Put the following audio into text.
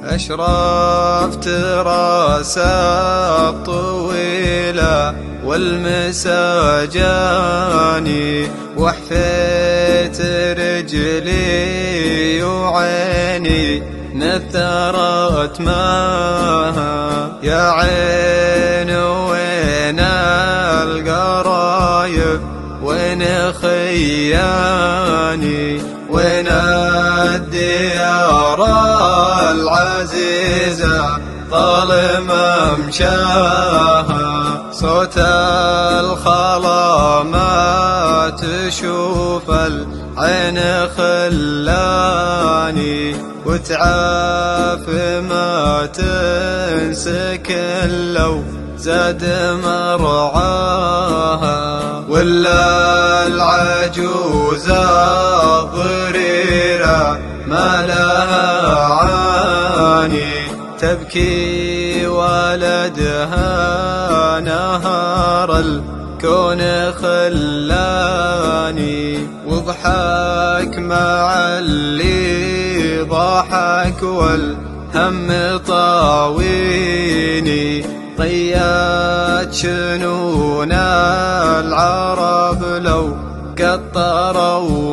أشرفت راسه الطويلة والمسا جاني، وحفيت رجلي وعيني نثرت ماها. يا عين وين القرايب وين خياني، وين الديار العزيزة طال ممشاها. صوت الخلا ما تشوف العين خلاني، وتعاف ما تنسكن لو زاد مرعاها. ولا العجوزة ضريرة ما لها عاني، تبكي ولدها نهار الكون خلاني. وضحك مع اللي ضحك والهم طاويني، طيات شنون العرب لو قطروا